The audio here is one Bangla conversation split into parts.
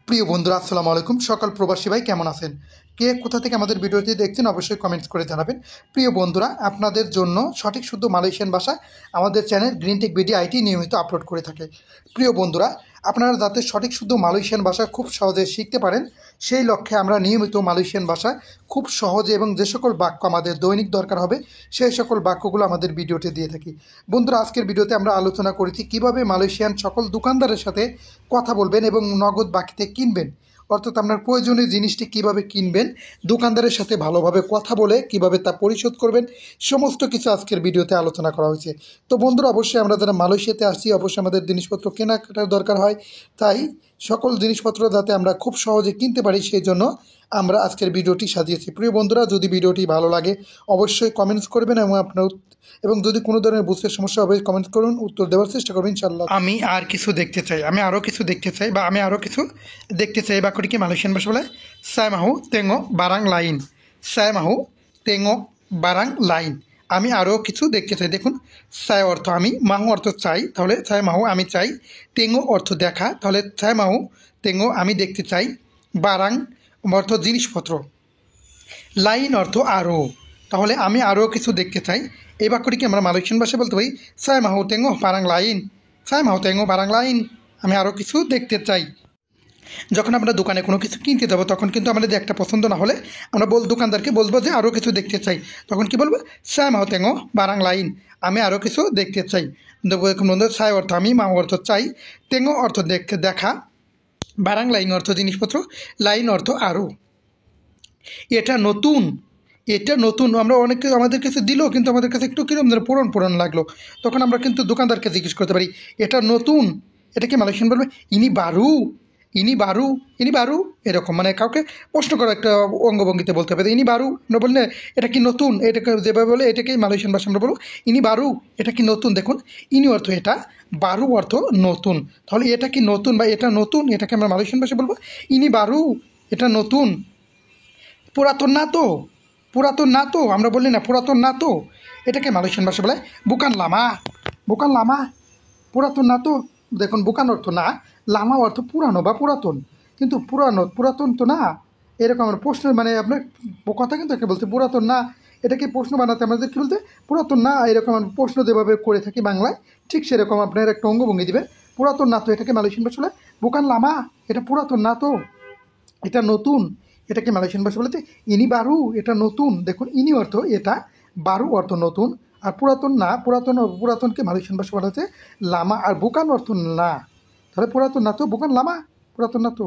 প্রিয় বন্ধুরা আসসালামু আলাইকুম। সকল প্রবাসী ভাই কেমন আছেন? কে কোথা থেকে আমাদের ভিডিওটি দেখছেন অবশ্যই কমেন্টস করে জানাবেন। প্রিয় বন্ধুরা, আপনাদের জন্য সঠিক শুদ্ধ মালয়েশিয়ান ভাষা আমাদের channel green tech BD IT নিয়মিত আপলোড করে থাকে। প্রিয় বন্ধুরা, আপনারা যাতে সঠিক শুদ্ধ মালয়েশিয়ান ভাষা খুব সহজে শিখতে পারেন সেই লক্ষ্যে আমরা নিয়মিত মালয়েশিয়ান ভাষা খুব সহজে এবং যে সকল বাক্য আমাদের দৈনিক দরকার হবে সেই সকল বাক্যগুলো আমাদের ভিডিওতে দিয়ে থাকি। বন্ধুরা, আজকের ভিডিওতে আমরা আলোচনা করেছি কিভাবে মালয়েশিয়ান সকল দোকানদারের সাথে কথা বলবেন এবং নগদ বাকিতে কিনবেন, অর্থাৎ আপনার প্রয়োজনীয় জিনিসটি কিভাবে কিনবেন, দোকানদারের সাথে ভালোভাবে কথা বলে কিভাবে তা পরিশোধ করবেন, সমস্ত কিছু আজকের ভিডিওতে আলোচনা করা হয়েছে। তো বন্ধুরা, অবশ্যই আমরা যারা মালয়েশিয়াতে আসছি অবশ্যই আমাদের জিনিসপত্র কেনাকাটার দরকার হয়, তাই সকল জিনিসপত্র যাতে আমরা খুব সহজে কিনতে পারি সেই জন্য আমরা আজকের ভিডিওটি সাজিয়েছি। প্রিয় বন্ধুরা, যদি ভিডিওটি ভালো লাগে অবশ্যই কমেন্টস করবেন এবং যদি কোনো ধরনের বুঝতে সমস্যা হবে কমেন্ট করুন, উত্তর দেওয়ার চেষ্টা করুন ইনশাআল্লাহ। আমি আরও কিছু দেখতে চাই বাক্যটিকে মালয়েশিয়ান ভাষা বলে সাই মাহু তেঙ্গো বারাং লাইন। সাই মাহু তেঙ্গো বারাং লাইন, আমি আরও কিছু দেখতে চাই। দেখুন, সাই অর্থ আমি, মাহু অর্থ চাই, তাহলে সাই মাহু আমি চাই, তেঙ্গো অর্থ দেখা, তাহলে সাই মাহু তেঙ্গো আমি দেখতে চাই, বারাং অর্থ জিনিসপত্র, লাইন অর্থ আরও, তাহলে আমি আরও কিছু দেখতে চাই। এই বাক্যটিকে আমরা মালয়েশিয়ান ভাষায় বলতে পারি সাই মাহু তেঙ্গো বারাং লাইন। সাই মাহু তেঙ্গো বারাং লাইন, আমি আরও কিছু দেখতে চাই। যখন আমরা দোকানে কোনো কিছু কিনতে যাবো তখন কিন্তু আমাদের একটা পছন্দ না হলে আমরা দোকানদারকে বলবো যে আরও কিছু দেখতে চাই। তখন কি বলবো? সাই মাহু তেঙ্গো বারাং লাইন, আমি আরও কিছু দেখতে চাই। দেখুন বন্ধু, সাই অর্থ আমি, মাহু অর্থ চাই, তেঙ্গো অর্থ দেখা, বারাং লাইন অর্থ জিনিসপত্র, লাইন অর্থ আরও। এটা নতুন, এটা নতুন। আমরা অনেক আমাদের কাছে দিল কিন্তু আমাদের কাছে একটু কীরকম পুরন লাগলো, তখন আমরা কিন্তু দোকানদারকে জিজ্ঞেস করতে পারি এটা নতুন। এটাকে মালয়েশিয়ান বলবে ইনি বারু, ইনি বারু, ইনি বারু, এরকম মানে কাউকে প্রশ্ন করা একটা অঙ্গভঙ্গিতে বলতে হবে ইনি বারু। আমরা বললে এটা কি নতুন, এটাকে যেভাবে বলে এটাকেই মালয়েশিয়ান ভাষা আমরা বলবো ইনি বারু, এটা কি নতুন। দেখুন, ইনি অর্থ এটা, বারু অর্থ নতুন, তাহলে এটা কি নতুন বা এটা নতুন, এটাকে আমরা মালয়েশিয়ান ভাষায় বলবো ইনি বারু, এটা নতুন। পুরাতন না তো, পুরাতন না তো, আমরা বললি না পুরাতন না তো, এটাকে মালয়েশিয়ান ভাষা বলে বুকান লামা, বুকান লামা, পুরাতন না তো। দেখুন, বুকান অর্থ না, লামা অর্থ পুরানো বা পুরাতন, কিন্তু পুরাতন তো না, এরকম আমরা প্রশ্ন মানে আপনার কথা কিন্তু একে বলতে পুরাতন না, এটাকে প্রশ্ন বানাতে আমাদের কী বলতে পুরাতন না, এরকম আমরা প্রশ্ন যেভাবে করে থাকি বাংলায় ঠিক সেরকম আপনার একটা অঙ্গভঙ্গি দিবেন। পুরাতন না তো, এটাকে মালয়েশিয়ান ভাষা বলে বুকান লামা, এটা পুরাতন না তো, এটা নতুন। এটাকে মালয়েশিয়ান ভাষা বলেছে ইনি বারু, এটা নতুন। দেখুন, ইনি অর্থ এটা, বারু অর্থ নতুন, আর পুরাতন না, পুরাতনকে মালয়েশিয়ান ভাষা বলা হচ্ছে লামা, আর বুকান অর্থ না, তাহলে পুরাতন না তো বুকান লামা, পুরাতন না তো।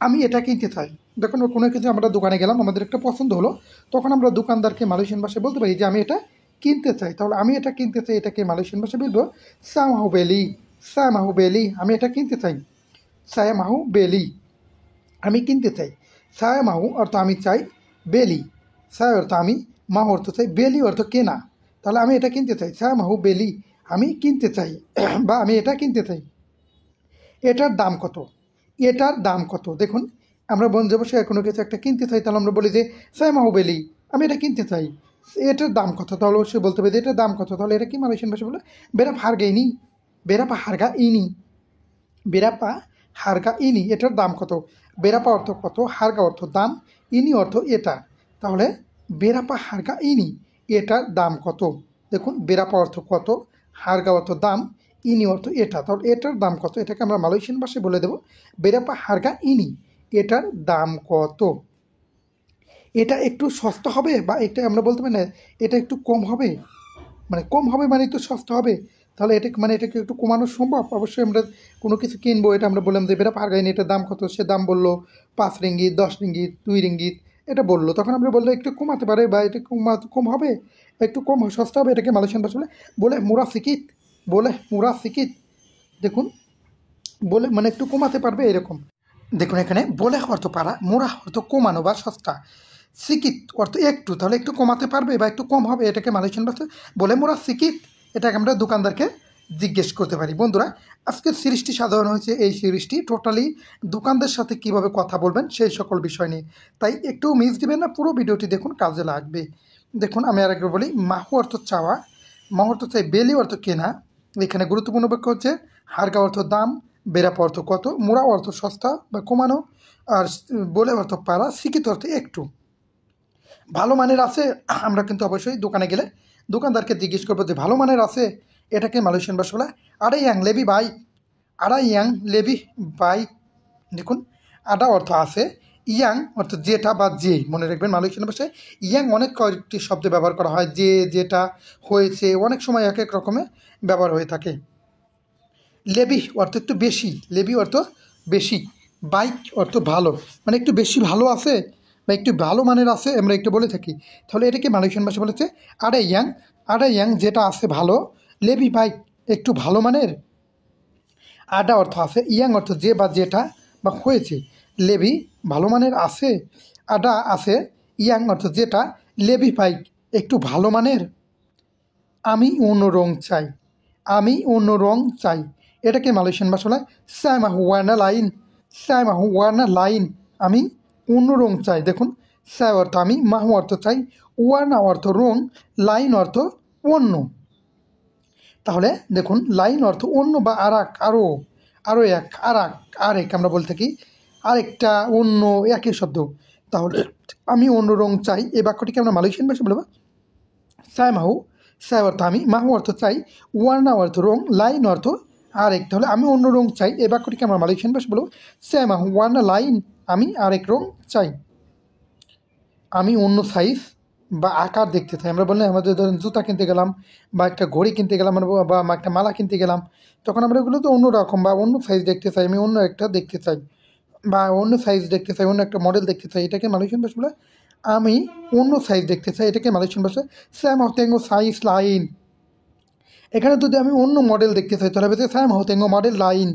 আমি এটা কিনতে চাই। দেখুন, কোনো কিছু আমরা দোকানে গেলাম, আমাদের একটা পছন্দ হলো, তখন আমরা দোকানদারকে মালয়েশিয়ান ভাষায় বলতে পারি যে আমি এটা কিনতে চাই। তাহলে আমি এটা কিনতে চাই, এটাকে মালয়েশিয়ান ভাষায় বলবো সা মাহু বেলি, সা মাহু বেলি, আমি এটা কিনতে চাই, সায়া মাহু বেলি, আমি কিনতে চাই। সায়া মাহু অর্থ আমি চাই, বেলি, সায়া অর্থ আমি, মাহু অর্থ চাই, বেলি অর্থ কেনা, তাহলে আমি এটা কিনতে চাই, সায়া মাহু বেলি, আমি কিনতে চাই বা আমি এটা কিনতে চাই। এটার দাম কত, এটার দাম কত। দেখুন, আমরা বসে কোনো কিছু একটা কিনতে চাই, তাহলে আমরা বলি যে সায়া মাহু বেলি, আমি এটা কিনতে চাই, এটার দাম কত, তাহলে সে বলতে হবে যে এটার দাম কত। তাহলে এটা কি মালয়েশিয়ান ভাষা বলে বেরাপ হারগা ইনি, বেরাপা হারগা ইনি, বেরাপা হারগা ইনি, এটার দাম কত। বেরাপা অর্থ কত, হারগা অর্থ দাম, ইনি অর্থ এটা, তাহলে বেরাপা হারগা ইনি, এটার দাম কত। দেখুন, বেরাপা অর্থ কত, হারগা অর্থ দাম, ইনি অর্থ এটা, তাহলে এটার দাম কত। এটাকে আমরা মালয়েশিয়ান ভাষায় বলে দেবো বেরাপা হারগা ইনি, এটার দাম কত। এটা একটু সস্তা হবে বা এটা আমরা বলতে পারি না এটা একটু কম হবে, মানে কম হবে মানে একটু সস্তা হবে, তাহলে এটা মানে এটাকে একটু কমানো সম্ভব। অবশ্যই আমরা কোনো কিছু কিনবো, এটা আমরা বললাম যে বেরা পারগাইনি, এটার দাম কত, সে দাম বললো 5 রিঙ্গিত, 10 রিঙ্গিত, 2 রিঙ্গিত, এটা বললো, তখন আমরা বললো একটু কমাতে পারে বা এটা কম হবে, একটু কম সস্তা হবে, এটাকে মালয়েশিয়ান ভাষা বলে মুরা সিকিত, বলে মুরা সিকিত। দেখুন, বলে মানে একটু কমাতে পারবে এরকম। দেখুন, এখানে বলে অর্থ পারা, মোরা অর্থ কমানো বা সস্তা, সিকিত অর্থ একটু, তাহলে একটু কমাতে পারবে বা একটু কম হবে, এটাকে মালয়েশিয়ান ভাষায় বলে মোরা সিকিত, এটাকে আমরা দোকানদারকে জিজ্ঞেস করতে পারি। বন্ধুরা, আজকের সিরিজটি সাধারণ হয়েছে, এই সিরিজটি টোটালি দোকানদার সাথে কিভাবে কথা বলবেন সেই সকল বিষয় নিয়ে, তাই একটু মিস দিবেন না, পুরো ভিডিওটি দেখুন, কাজে লাগবে। দেখুন, আমি আরেকবার বলি, মাহু অর্থ চাওয়া, মাহু অর্থ চাই, বেলি অর্থ কেনা, এখানে গুরুত্বপূর্ণ বাক্য হচ্ছে হারগা অর্থ দাম, বেরাপ অর্থ কত, মোড়া অর্থ সস্তা বা কমানো, আর বলে অর্থ পারা, শিক্ষিত অর্থ একটু। ভালো মানের আছে, আমরা কিন্তু অবশ্যই দোকানে গেলে দোকানদারকে জিজ্ঞেস করবো যে ভালো মানের আছে, এটাকে মালয়েশিয়ান ভাষা বলে আড়াই ইয়াং লেবি বাই, আড়াই ইয়াং লেবি বাই। দেখুন আডা অর্থ আছে, ইয়াং অর্থ যেটা বা যে, মনে রাখবেন মালয়েশিয়ান ভাষায় ইয়াং অনেক কয়েকটি শব্দে ব্যবহার করা হয়, যে, যেটা, হয়েছে, অনেক সময় এক এক রকমের ব্যবহার হয়ে থাকে। লেবি অর্থ একটু বেশি, লেবি অর্থ বেশি, বাইক অর্থ ভালো, মানে একটু বেশি ভালো আছে বা একটু ভালো মানের আছে আমরা একটু বলে থাকি। তাহলে এটাকে মালয়েশিয়ান ভাষা বলেছে আড়াই ইয়াং, আড়াই ইয়াং যেটা আছে ভালো, লেবি বাইক একটু ভালো মানের। আডা অর্থ আছে, ইয়াং অর্থ যে বা যেটা বা হয়েছে, লেবি ভালো মানের আছে, আডা আছে, ইয়াং অর্থ যেটা, লেবি বাইক একটু ভালো মানের। আমি অন্য রং চাই, আমি অন্য রং চাই, এটাকে মালয়েশিয়ান ভাষা বলে সাইমাহু ওয়ার্না লাইন, সাইমাহু ওয়ার্না লাইন, আমি অন্য রং চাই। দেখুন সাই অর্থ আমি, মাহু অর্থ চাই, ওয়ার্না অর্থ রং, লাইন অর্থ অন্য। তাহলে দেখুন লাইন অর্থ অন্য বা আর এক, আরও, আরও এক, আর এক, আরেক আমরা বলে থাকি, আরেকটা, অন্য, একই শব্দ। তাহলে আমি অন্য রং চাই এই বাক্যটিকে আমরা মালয়েশিয়ান ভাষা বলবো সাই মাহু, সাই অর্থ আমি, মাহু অর্থ চাই, ওয়ার্না অর্থ রং, লাইন অর্থ আরেক। তাহলে আমি অন্য রং চাই এই বাক্যটিকে আমরা মালয়েশিয়ান ভাষা বলবো সাই মাহু ওয়ার্না লাইন, আমি আরেক রং চাই। আমি অন্য সাইজ বা আকার দেখতে চাই, আমরা বললে আমাদের ধরেন জুতা কিনতে গেলাম বা একটা ঘড়ি কিনতে গেলাম বা একটা মালা কিনতে গেলাম, তখন আমরা এগুলো তো অন্য রকম বা অন্য সাইজ দেখতে চাই, আমি অন্য একটা দেখতে চাই বা অন্য সাইজ দেখতে চাই, অন্য একটা মডেল দেখতে চাই, এটাকে মালয়েশিয়ান ভাষা বলে আমি অন্য সাইজ দেখতে চাই, এটাকে মালয়েশিয়ান ভাষা স্যাম হতেঙ্গো সাইজ লাইন। এখানে যদি আমি অন্য মডেল দেখতে চাই তাহলে বলছে স্যাম হতেঙ্গো মডেল লাইন।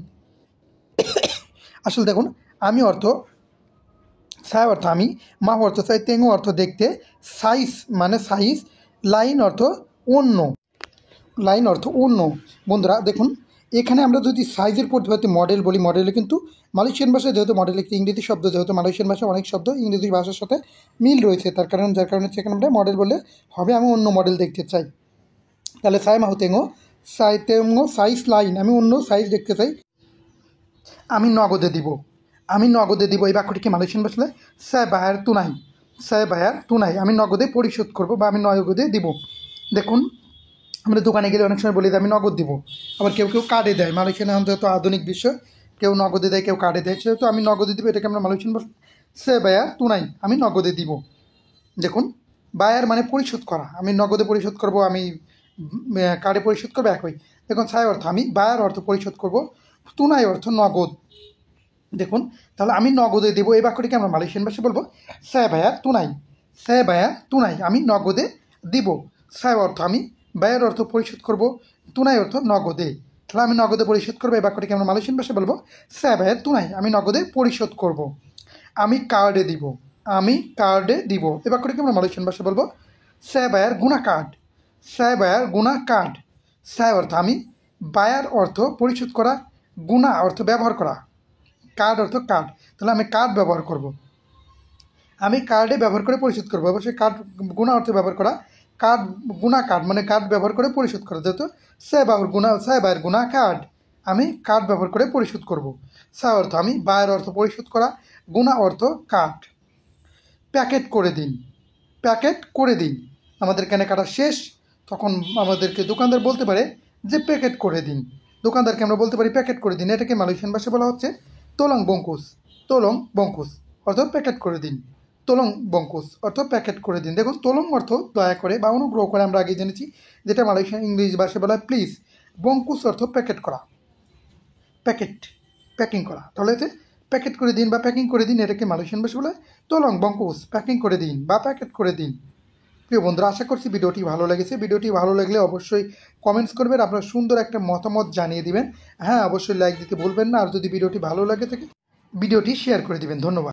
আসলে দেখুন আমি অর্থ সাই অর্থ আমি, মা অর্থ চাই, তেঙ্গো অর্থ দেখতে, সাইজ মানে সাইজ, লাইন অর্থ অন্য, লাইন অর্থ অন্য। বন্ধুরা দেখুন এখানে আমরা যদি সাইজের পরিবর্তে মডেল বলি, মডেলে কিন্তু মালয়েশিয়ান ভাষায় যেহেতু মডেল একটি ইংরেজি শব্দ, যেহেতু মালয়েশিয়ান ভাষায় অনেক শব্দ ইংরেজি ভাষার সাথে মিল রয়েছে, যার কারণে সেখানে আমরা মডেল বললে হবে আমি অন্য মডেল দেখতে চাই। তাহলে সাই মাহু তেঙ্গো, সাই তেঙ্গো সাইজ লাইন, আমি অন্য সাইজ দেখতে চাই, আমি নগদে দিব, আমি নগদে দিব এই বাক্যটিকে মালয়েশিয়ান ভাষায় স্যায় বায়ার তুনাই, স্যায় বায়ার তুনাই, আমি নগদে পরিশোধ করব বা আমি নগদে দিব। দেখুন আমরা দোকানে গেলে অনেক সময় বলি যে আমি নগদ দিব, আবার কেউ কেউ কার্ডে দেয়, মালয়েশিয়ান এখন যেহেতু আধুনিক বিশ্ব কেউ নগদে দেয় কেউ কার্ডে দেয়, সেহেতু আমি নগদে দিব এটাকে আমরা মালয়েশিয়ান ভাষা স্যায় বায়ার তুনাই, আমি নগদে দিব। দেখুন বায়ার মানে পরিশোধ করা, আমি নগদে পরিশোধ করব, আমি কার্ডে পরিশোধ করবো একই। দেখুন ছাই অর্থ আমি, বায়ার অর্থ পরিশোধ করব, তুনাই অর্থ নগদ। দেখুন তাহলে আমি নগদে দেবো এই বাক্যটিকে আমরা মালয়েশিয়ান ভাষায় বলবো স্যায় বায়ার তুনাই, স্যায় বায়ার তুনাই, আমি নগদে দিব। স্যায় অর্থ আমি, ব্যয়ের অর্থ পরিশোধ করব, তুনাই অর্থ নগদে। তাহলে আমি নগদে পরিশোধ করবো এই বাক্যটিকে আমরা মালয়েশিয়ান ভাষায় বলবো স্যায় বায়ার তুনাই, আমি নগদে পরিশোধ করব। আমি কার্ডে দিব, আমি কার্ডে দিব এই বাক্যটিকে আমরা মালয়েশিয়ান ভাষায় বলবো স্যায় বায়ার গুনা কার্ড, স্যায় বায়ার গুনা কার্ড। স্যায় অর্থ আমি, বায়ার অর্থ পরিশোধ করা, গুনা অর্থ ব্যবহার করা, কার্ড অর্থ কার্ড, তাহলে আমি কার্ড ব্যবহার করব, আমি কার্ডে ব্যবহার করে পরিশোধ করবো। অবশ্যই কার্ড গুণা অর্থে ব্যবহার করা, কার্ড গুণা কার্ড মানে কার্ড ব্যবহার করে পরিশোধ করা, যেহেতু সাইবার গুণা কার্ড, আমি কার্ড ব্যবহার করে পরিশোধ করব। সা অর্থ আমি, বায়ের অর্থ পরিশোধ করা, গুণা অর্থ কার্ড। প্যাকেট করে দিন, প্যাকেট করে দিন, আমাদের কেনাকাটা শেষ, তখন আমাদেরকে দোকানদার বলতে পারে যে প্যাকেট করে দিন, দোকানদারকে আমরা বলতে পারি প্যাকেট করে দিন, এটাকে মালয়েশিয়ান ভাষায় বলা হচ্ছে তোলং বঙ্কুস, তোলং বঙ্কুস অর্থ প্যাকেট করে দিন, তোলং বঙ্কুস অর্থ প্যাকেট করে দিন। দেখুন তোলং অর্থ দয়া করে বা অনুগ্রহ করে আমরা আগে জেনেছি, যেটা মালয়েশিয়ান ইংরেজি ভাষায় বলা হয় প্লিজ। বঙ্কুস অর্থ প্যাকেট করা, প্যাকেট, প্যাকিং করা, তাহলে এতে প্যাকেট করে দিন বা প্যাকিং করে দিন, এটাকে মালয়েশিয়ান ভাষায় বলে তোলং বঙ্কুস, প্যাকিং করে দিন বা প্যাকেট করে দিন। প্রিয় বন্ধুরা আশা করছি ভিডিওটি ভালো লেগেছে, ভিডিওটি ভালো লাগলে অবশ্যই কমেন্টস করবেন, আপনার সুন্দর একটা মতামত জানিয়ে দিবেন, হ্যাঁ অবশ্যই লাইক দিতে ভুলবেন না, আর যদি ভিডিওটি ভালো লাগে থাকে ভিডিওটি শেয়ার করে দিবেন। ধন্যবাদ।